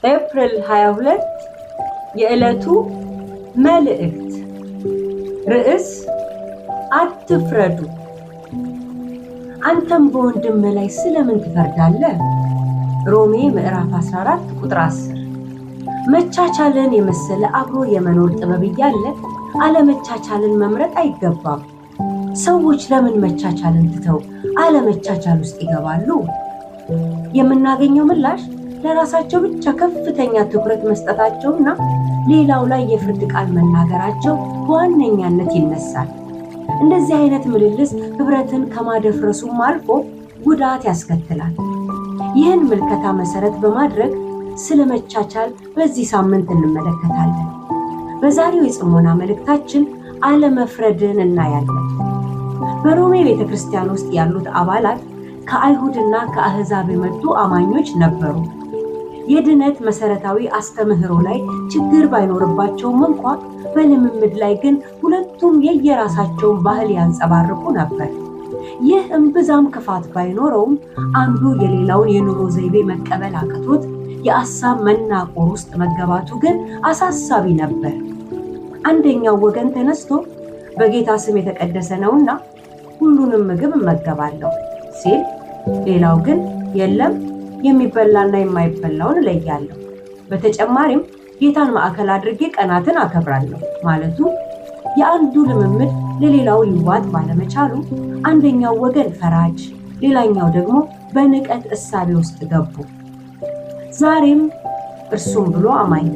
ኤፕሪል 22 የዕለቱ መልእክት ርዕስ አትፍረዱ። አንተም በወንድም ላይ ስለምን ትፈርዳለህ? ሮሜ ምዕራፍ 14 ቁጥር 10። መቻቻልን የመሰለ አብሮ የመኖር ጥበብ እያለ አለመቻቻልን መምረጥ አይገባም። ሰዎች ለምን መቻቻልን ትተው አለመቻቻል ውስጥ ይገባሉ? የምናገኘው ምላሽ ለራሳቸው ብቻ ከፍተኛ ትኩረት መስጠታቸውና ሌላው ላይ የፍርድ ቃል መናገራቸው በዋነኛነት ይነሳል። እንደዚህ አይነት ምልልስ ህብረትን ከማደፍረሱም አልፎ ጉዳት ያስከትላል። ይህን ምልከታ መሰረት በማድረግ ስለ መቻቻል በዚህ ሳምንት እንመለከታለን። በዛሬው የጽሞና መልእክታችን አለመፍረድን እናያለን። በሮሜ ቤተክርስቲያን ውስጥ ያሉት አባላት ከአይሁድና ከአህዛብ የመጡ አማኞች ነበሩ። የድነት መሰረታዊ አስተምህሮ ላይ ችግር ባይኖርባቸውም እንኳ በልምምድ ላይ ግን ሁለቱም የየራሳቸውን ባህል ያንጸባርቁ ነበር። ይህ እምብዛም ክፋት ባይኖረውም አንዱ የሌላውን የኑሮ ዘይቤ መቀበል አቅቶት የአሳብ መናቆር ውስጥ መገባቱ ግን አሳሳቢ ነበር። አንደኛው ወገን ተነስቶ በጌታ ስም የተቀደሰ ነውና ሁሉንም ምግብ እመገባለሁ ሲል፣ ሌላው ግን የለም የሚበላና የማይበላውን እለያለሁ፣ በተጨማሪም ጌታን ማዕከል አድርጌ ቀናትን አከብራለሁ ማለቱ የአንዱ ልምምድ ለሌላው ሊዋጥ ባለመቻሉ አንደኛው ወገን ፈራጅ፣ ሌላኛው ደግሞ በንቀት እሳቤ ውስጥ ገቡ። ዛሬም እርሱም ብሎ አማኝ፣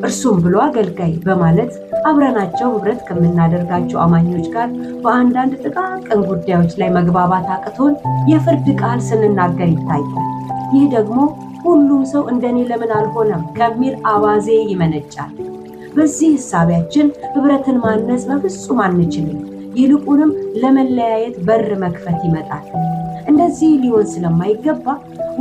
እርሱም ብሎ አገልጋይ በማለት አብረናቸው ህብረት ከምናደርጋቸው አማኞች ጋር በአንዳንድ ጥቃቅን ጉዳዮች ላይ መግባባት አቅቶን የፍርድ ቃል ስንናገር ይታያል። ይህ ደግሞ ሁሉም ሰው እንደኔ ለምን አልሆነም ከሚል አባዜ ይመነጫል። በዚህ ሐሳቢያችን ህብረትን ማነጽ በፍጹም አንችልም። ይልቁንም ለመለያየት በር መክፈት ይመጣል። እንደዚህ ሊሆን ስለማይገባ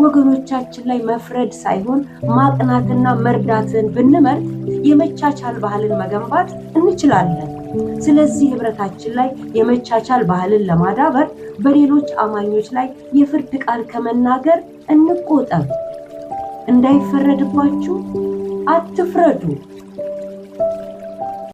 ወገኖቻችን ላይ መፍረድ ሳይሆን ማቅናትና መርዳትን ብንመርጥ የመቻቻል ባህልን መገንባት እንችላለን። ስለዚህ ህብረታችን ላይ የመቻቻል ባህልን ለማዳበር በሌሎች አማኞች ላይ የፍርድ ቃል ከመናገር እንቆጠብ። እንዳይፈረድባችሁ አትፍረዱ